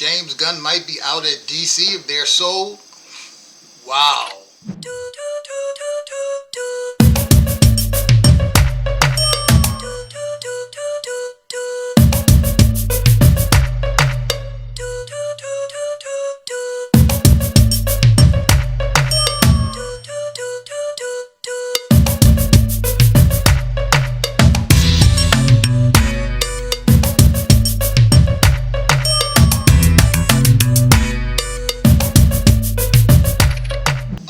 James Gunn might be out at DC if they're sold. Wow.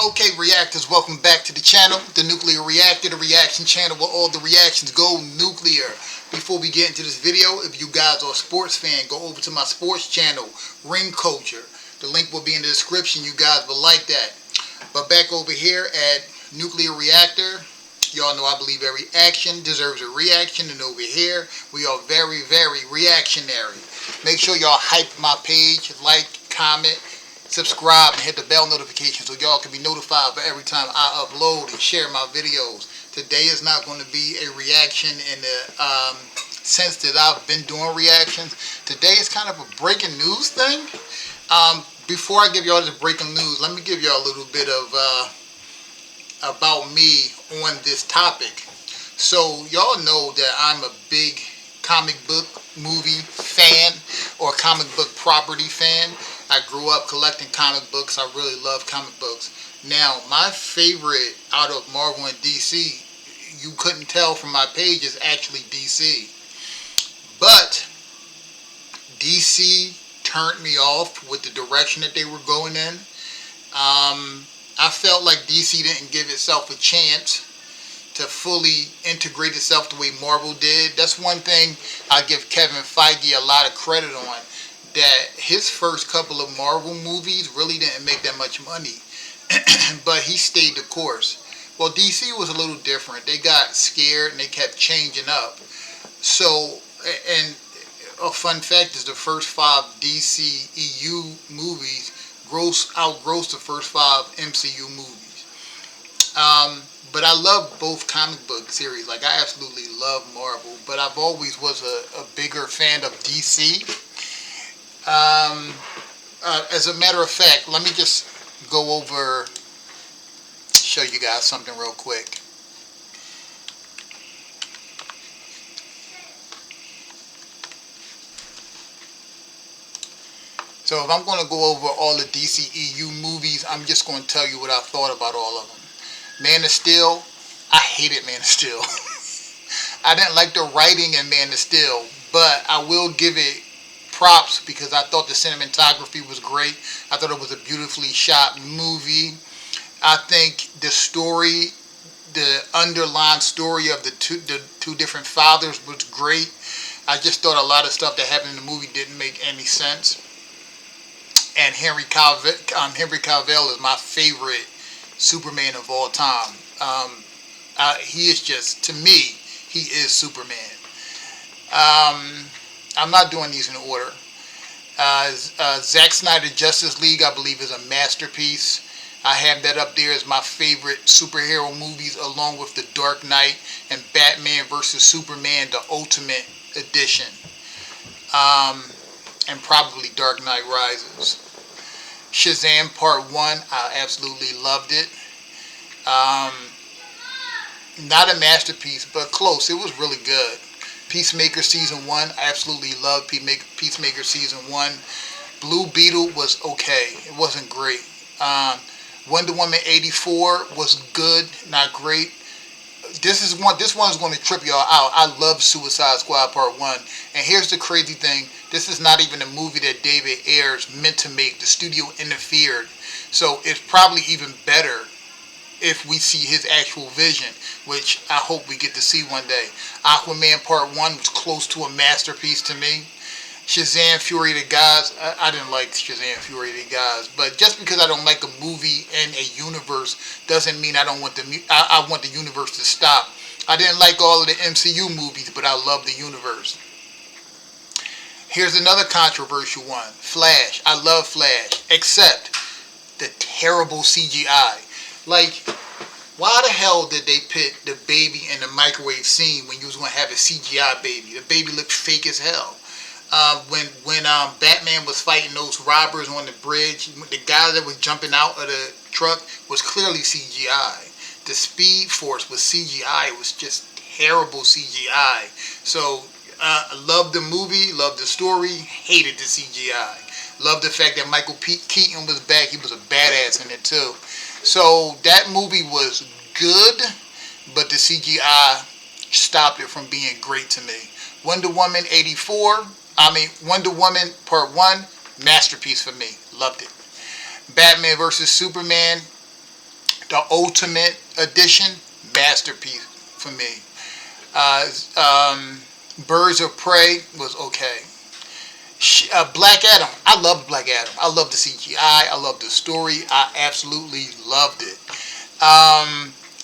Okay, reactors, welcome back to the channel, the Nuclear Reactor, the reaction channel where all the reactions go nuclear. Before we get into this video, if you guys are a sports fan, go over to my sports channel, Ring Culture. The link will be in the description. You guys will like that. But back over here at Nuclear Reactor, y'all know I believe every action deserves a reaction, and over here we are very, very reactionary. Make sure y'all hype my page, like, comment, subscribe, and hit the bell notification so y'all can be notified for every time I upload and share my videos. Today is not going to be a reaction in the sense that I've been doing reactions. Today is kind of a breaking news thing. Before I give y'all this breaking news, let me give y'all a little bit of about me on this topic. So y'all know that I'm a big comic book movie fan or comic book property fan. I grew up collecting comic books. I really love comic books. Now, my favorite out of Marvel and DC, you couldn't tell from my page, is actually DC. But DC turned me off with the direction that they were going in. I felt like DC didn't give itself a chance to fully integrate itself the way Marvel did. That's one thing I give Kevin Feige a lot of credit on, that his first couple of Marvel movies really didn't make that much money, but he stayed the course. Well, DC was a little different. They got scared and they kept changing up. So, and a fun fact is the first 5 DC EU movies outgrossed the first 5 MCU movies. But I love both comic book series. Like, I absolutely love Marvel, but I've always was a bigger fan of DC. As a matter of fact, let me just go over, show you guys something real quick. So if I'm going to go over all the DCEU movies, I'm just going to tell you what I thought about all of them. Man of Steel, I hated Man of Steel. I didn't like the writing in Man of Steel, but I will give it props because I thought the cinematography was great. I thought it was a beautifully shot movie. I think the story, the underlying story of the two different fathers was great. I just thought a lot of stuff that happened in the movie didn't make any sense. And Henry Cavill is my favorite Superman of all time. He is just, to me, he is Superman. I'm not doing these in order. Zack Snyder Justice League, I believe, is a masterpiece. I have that up there as my favorite superhero movies, along with The Dark Knight and Batman vs. Superman, the Ultimate Edition. And probably Dark Knight Rises. Shazam Part 1, I absolutely loved it. Not a masterpiece, but close. It was really good. Peacemaker Season 1, I absolutely loved Peacemaker Season 1. Blue Beetle was okay. It wasn't great. Wonder Woman 84 was good, not great. This one's going to trip y'all out. I love Suicide Squad Part 1. And here's the crazy thing. This is not even a movie that David Ayers meant to make. The studio interfered. So it's probably even better if we see his actual vision, which I hope we get to see one day. Aquaman Part 1 was close to a masterpiece to me. Shazam Fury of the Gods, I didn't like Shazam Fury of the Gods, but just because I don't like a movie and a universe doesn't mean I don't want I want the universe to stop. I didn't like all of the MCU movies, but I love the universe. Here's another controversial one. Flash. I love Flash, except the terrible CGI. Like, why the hell did they put the baby in the microwave scene when you was going to have a CGI baby? The baby looked fake as hell. When Batman was fighting those robbers on the bridge, the guy that was jumping out of the truck was clearly CGI. The Speed Force was CGI. It was just terrible CGI. So I loved the movie, loved the story, hated the CGI. Loved the fact that Michael Keaton was back. He was a badass in it too. So that movie was good, but the CGI stopped it from being great to me. Wonder Woman 84. Wonder Woman Part 1, masterpiece for me. Loved it. Batman vs. Superman, the Ultimate Edition, masterpiece for me. Birds of Prey was okay. Black Adam. I love Black Adam. I love the CGI. I love the story. I absolutely loved it.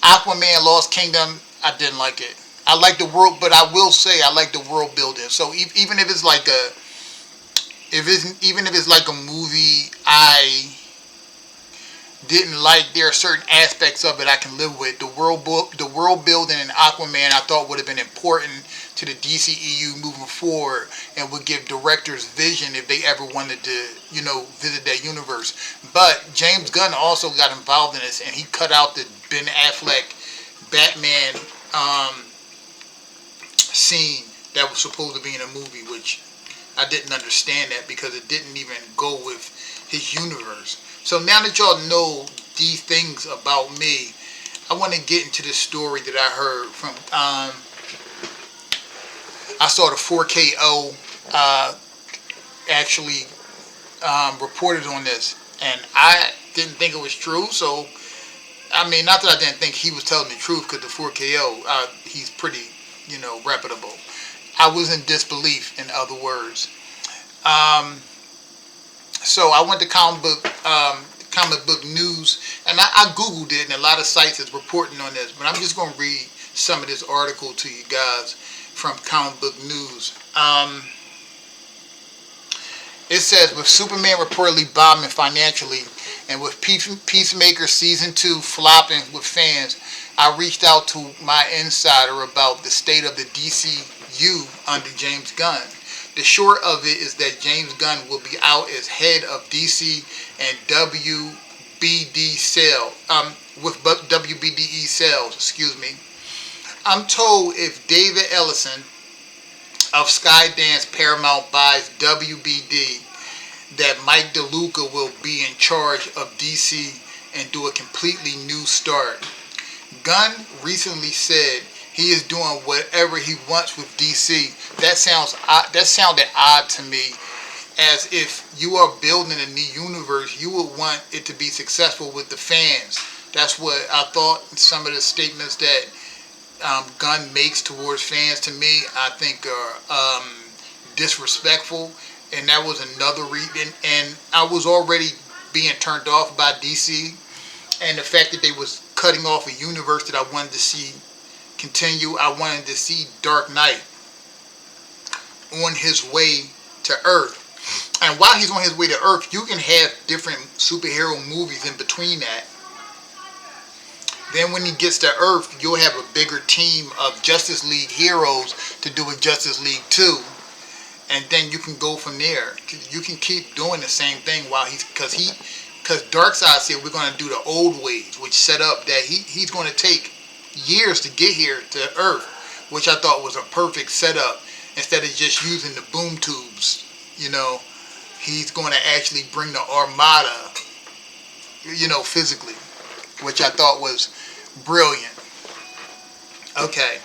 Aquaman Lost Kingdom, I didn't like it. I like the world, but I will say I like the world building. So even if it's like a movie I didn't like, there are certain aspects of it I can live with. The world building in Aquaman I thought would have been important to the DCEU moving forward, and would give directors vision if they ever wanted to, visit that universe. But James Gunn also got involved in this, and he cut out the Ben Affleck Batman scene that was supposed to be in a movie, which I didn't understand that because it didn't even go with his universe. So now that y'all know these things about me, I want to get into the story that I heard from, I saw the 4KO actually reported on this, and I didn't think it was true. So, not that I didn't think he was telling the truth, because the 4KO, he's pretty, reputable. I was in disbelief, in other words. So I went to comic book news, and I Googled it, and a lot of sites is reporting on this, but I'm just going to read some of this article to you guys from comic book news. It says, with Superman reportedly bombing financially, and with Peacemaker Season 2 flopping with fans, I reached out to my insider about the state of the DCU under James Gunn. The short of it is that James Gunn will be out as head of DC and WBD sales, with WBDE sales, excuse me. I'm told if David Ellison of Skydance Paramount buys WBD, that Mike DeLuca will be in charge of DC and do a completely new start. Gunn recently said he is doing whatever he wants with DC. That sounded odd to me, as if you are building a new universe, you would want it to be successful with the fans. That's what I thought. Some of the statements that Gunn makes towards fans, to me, I think are disrespectful, and that was another reason. And I was already being turned off by DC, and the fact that they was cutting off a universe that I wanted to see continue. I wanted to see Dark Knight on his way to Earth. And while he's on his way to Earth, you can have different superhero movies in between that. Then when he gets to Earth, you'll have a bigger team of Justice League heroes to do a Justice League 2. And then you can go from there. You can keep doing the same thing while because Darkseid said we're going to do the old ways, which set up that he's going to take years to get here to Earth, which I thought was a perfect setup. Instead of just using the boom tubes, he's going to actually bring the armada, physically, which I thought was brilliant. Okay.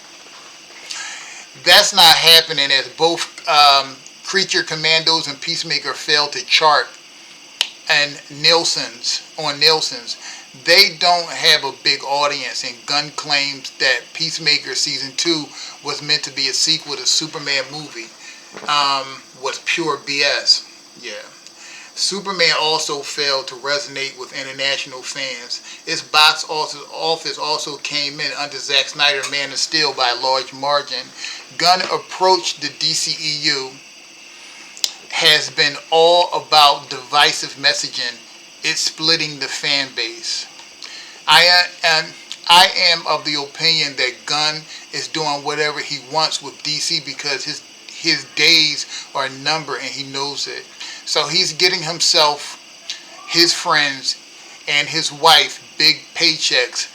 That's not happening, as both Creature Commandos and Peacemaker failed to chart and Nielsen's. They don't have a big audience, and Gunn claims that Peacemaker Season 2 was meant to be a sequel to Superman movie. Was pure BS. Yeah. Superman also failed to resonate with international fans. Its box office also came in under Zack Snyder Man of Steel by a large margin. Gunn approached the DCEU has been all about divisive messaging. It's splitting the fan base. I am of the opinion that Gunn is doing whatever he wants with DC because his days are numbered and he knows it. So he's getting himself, his friends, and his wife big paychecks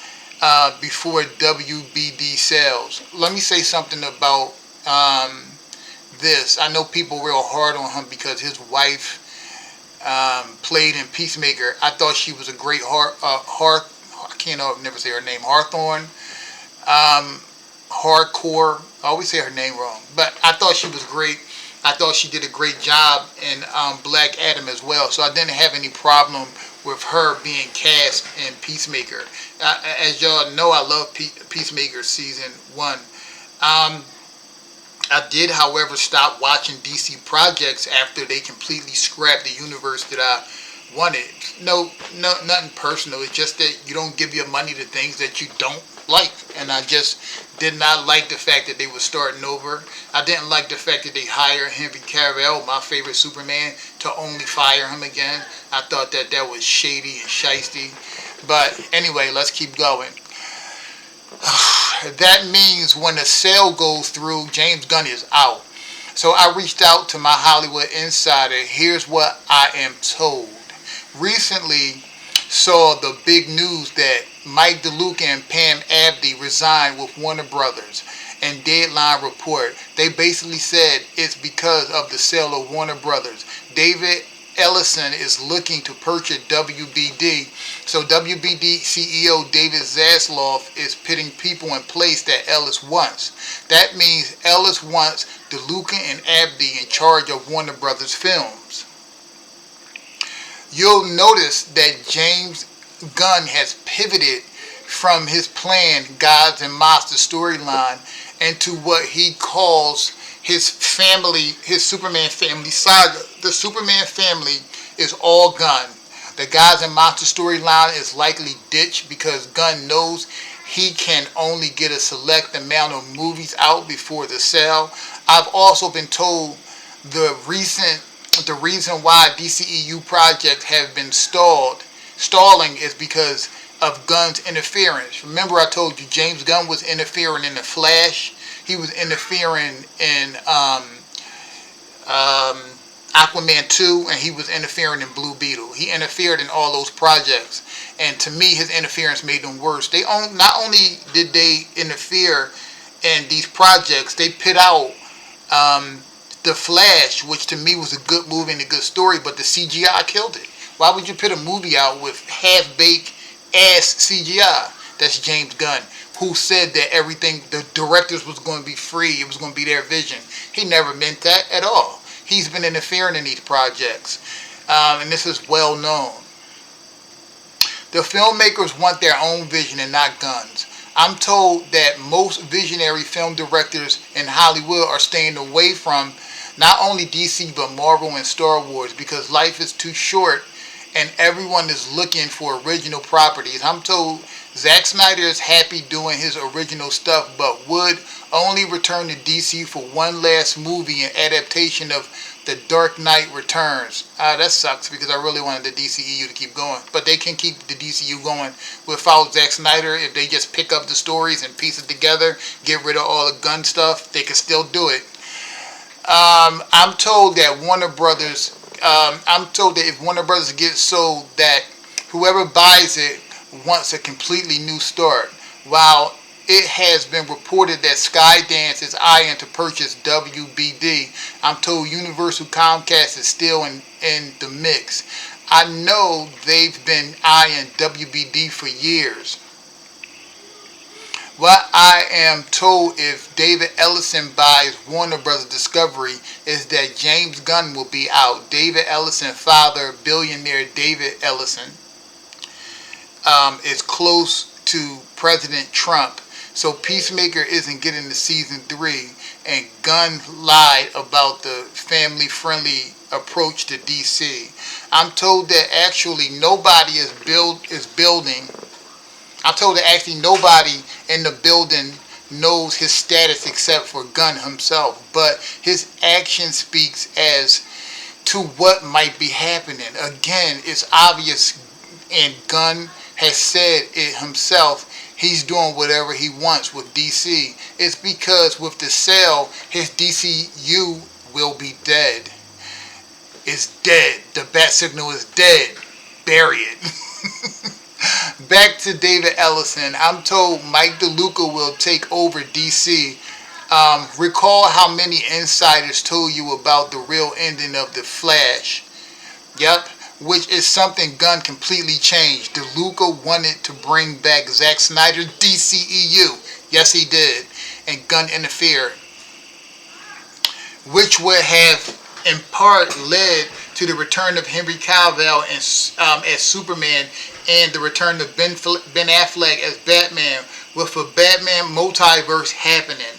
before WBD sales. Let me say something about this. I know people real hard on him because his wife played in Peacemaker. I thought she was a great I can't never say her name. Hawthorne. Hardcore. I always say her name wrong, but I thought she was great. I thought she did a great job in Black Adam as well. So I didn't have any problem with her being cast in Peacemaker. As y'all know, I love Peacemaker season 1. I did, however, stop watching DC projects after they completely scrapped the universe that I wanted. No, nothing personal. It's just that you don't give your money to things that you don't like. And I just did not like the fact that they were starting over. I didn't like the fact that they hired Henry Cavill, my favorite Superman, to only fire him again. I thought that that was shady and shisty. But anyway, let's keep going. That means when the sale goes through, James Gunn is out. So I reached out to my Hollywood insider. Here's what I am told. Recently saw the big news that Mike DeLuca and Pam Abdi resigned with Warner Brothers. And Deadline report, they basically said it's because of the sale of Warner Brothers. David Ellison is looking to purchase WBD. So WBD CEO David Zaslav is putting people in place that Ellis wants. That means Ellis wants DeLuca and Abdi in charge of Warner Brothers films. You'll notice that James Gunn has pivoted from his planned Gods and Monsters storyline into what he calls his family, his Superman family saga. The Superman family is all Gunn. The Gods and Monsters storyline is likely ditched because Gunn knows he can only get a select amount of movies out before the sale. I've also been told the reason why DCEU projects have been stalling is because of Gunn's interference. Remember I told you James Gunn was interfering in The Flash. He was interfering in Aquaman 2, and he was interfering in Blue Beetle. He interfered in all those projects, and to me his interference made them worse. Not only did they interfere in these projects, they put out The Flash, which to me was a good movie and a good story, but the CGI killed it. Why would you put a movie out with half-baked ass CGI? That's James Gunn, who said that everything, the directors was going to be free, it was going to be their vision. He never meant that at all. He's been interfering in these projects, and this is well known. The filmmakers want their own vision and not Gunn's. I'm told that most visionary film directors in Hollywood are staying away from not only DC but Marvel and Star Wars because life is too short and everyone is looking for original properties. I'm told Zack Snyder is happy doing his original stuff but would only return to DC for one last movie and adaptation of The Dark Knight Returns. That sucks because I really wanted the DCEU to keep going. But they can keep the DCU going without Zack Snyder. If they just pick up the stories and piece it together, get rid of all the Gunn stuff, they can still do it. I'm told that Warner Brothers, if Warner Brothers gets sold, that whoever buys it wants a completely new start. While it has been reported that Skydance is eyeing to purchase WBD, I'm told Universal Comcast is still in the mix. I know they've been eyeing WBD for years. What I am told if David Ellison buys Warner Brothers Discovery is that James Gunn will be out. David Ellison, father, billionaire David Ellison, is close to President Trump. So Peacemaker isn't getting to season 3, and Gunn lied about the family-friendly approach to DC. I'm told that actually nobody is building. I'm told that actually nobody in the building knows his status except for Gunn himself, but his action speaks as to what might be happening. Again, it's obvious, and Gunn has said it himself. he's doing whatever he wants with DC. It's because with the sale, his DCU will be dead. It's dead. The bat signal is dead. Bury it. Back to David Ellison. I'm told Mike DeLuca will take over DC. Recall how many insiders told you about the real ending of The Flash. Yep. Which is something Gunn completely changed. DeLuca wanted to bring back Zack Snyder's DCEU. Yes, he did. And Gunn interfered. Which would have, in part, led to the return of Henry Cavill as Superman and the return of Ben Affleck as Batman, with a Batman multiverse happening.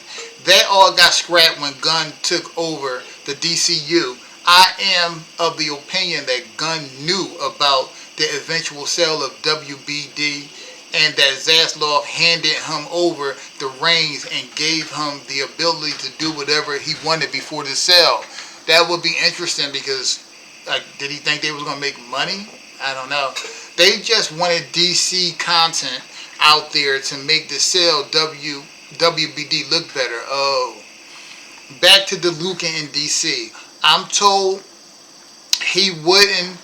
That all got scrapped when Gunn took over the DCU. I am of the opinion that Gunn knew about the eventual sale of WBD and that Zaslav handed him over the reins and gave him the ability to do whatever he wanted before the sale. That would be interesting because, did he think they was going to make money? I don't know. They just wanted DC content out there to make the sale WBD look better. Oh. Back to DeLuca in DC. I'm told he wouldn't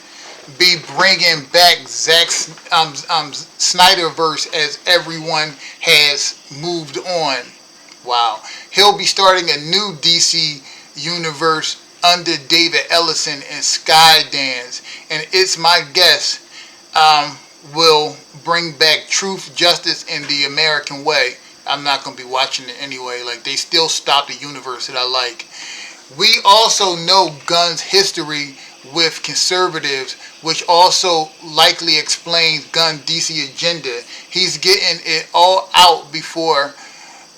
be bringing back Zack's Snyderverse as everyone has moved on. Wow. He'll be starting a new DC universe under David Ellison and Skydance. And it's my guess will bring back Truth, Justice, and the American Way. I'm not going to be watching it anyway. Like, they still stopped the universe that I like. We also know Gunn's history with conservatives, which also likely explains Gunn's DC agenda. He's getting it all out before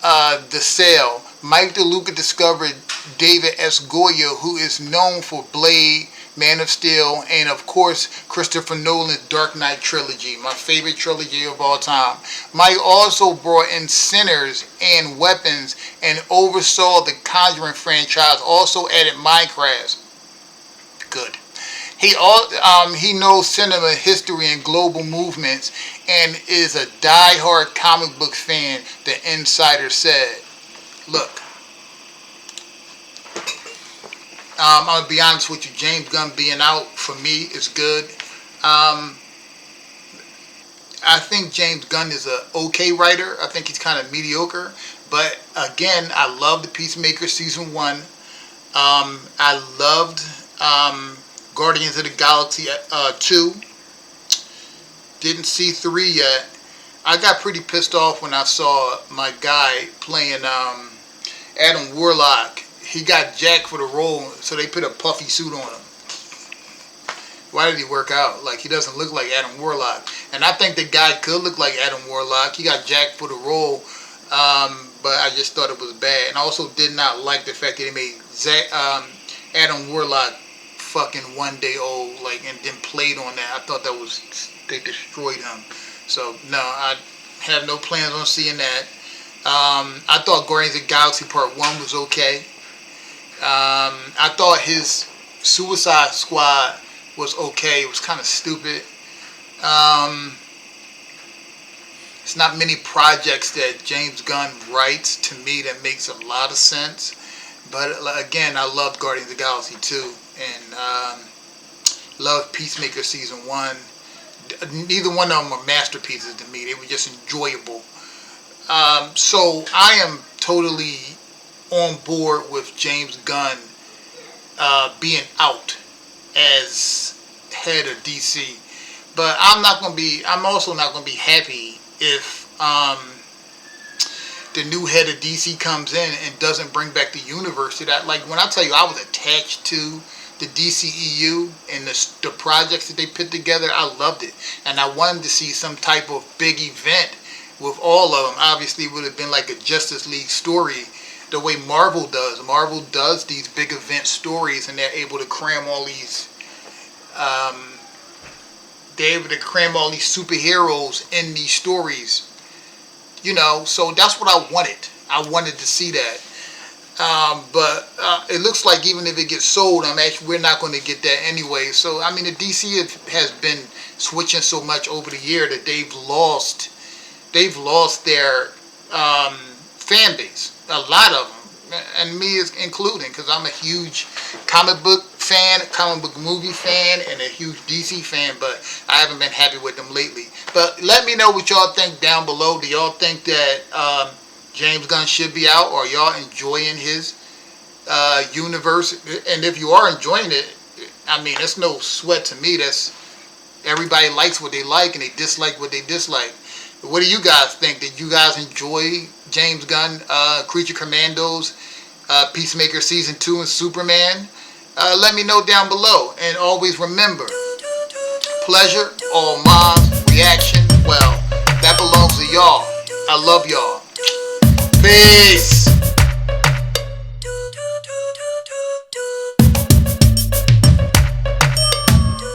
the sale. Mike DeLuca discovered David S. Goya, who is known for Blade, Man of Steel, and of course Christopher Nolan's Dark Knight trilogy, my favorite trilogy of all time. Mike also brought in Sinners and Weapons and oversaw the Conjuring franchise, also added Minecraft. Good. He knows cinema history and global movements and is a die-hard comic book fan, the insider said. Look, I'm going to be honest with you, James Gunn being out for me is good. I think James Gunn is an okay writer. I think he's kind of mediocre. But again, I loved The Peacemaker Season 1. I loved Guardians of the Galaxy 2. Didn't see 3 yet. I got pretty pissed off when I saw my guy playing Adam Warlock. He got jacked for the role, so they put a puffy suit on him. Why did he work out? Like, he doesn't look like Adam Warlock. And I think the guy could look like Adam Warlock. He got jacked for the role, but I just thought it was bad. And I also did not like the fact that they made Adam Warlock fucking 1 day old, like, and then played on that. I thought that was, they destroyed him. So, no, I have no plans on seeing that. I thought Guardians of the Galaxy Part 1 was okay. I thought his Suicide Squad was okay. It was kind of stupid. It's not many projects that James Gunn writes to me that makes a lot of sense. But again, I loved Guardians of the Galaxy 2 and loved Peacemaker Season 1. Neither one of them are masterpieces to me. They were just enjoyable. So I am totally on board with James Gunn being out as head of DC. But I'm also not going to be happy if the new head of DC comes in and doesn't bring back the universe. Like, when I tell you I was attached to the DCEU and the projects that they put together, I loved it. And I wanted to see some type of big event with all of them. Obviously, it would have been like a Justice League story, the way Marvel does. Marvel does these big event stories, and they're able to cram all these superheroes in these stories. You know, so that's what I wanted. I wanted to see that. But it looks like even if it gets sold, we're not going to get that anyway. So, I mean, the DC has been switching so much over the year that they've lost they've lost their fan base. A lot of them, and me is including, because I'm a huge comic book fan, comic book movie fan, and a huge DC fan, but I haven't been happy with them lately. But let me know what y'all think down below. Do y'all think that James Gunn should be out, or y'all enjoying his universe? And if you are enjoying it, I mean, it's no sweat to me. That's everybody likes what they like and they dislike what they dislike. What do you guys think? Did you guys enjoy James Gunn, Creature Commandos, Peacemaker Season 2, and Superman? Let me know down below. And always remember, pleasure, all mine, reaction,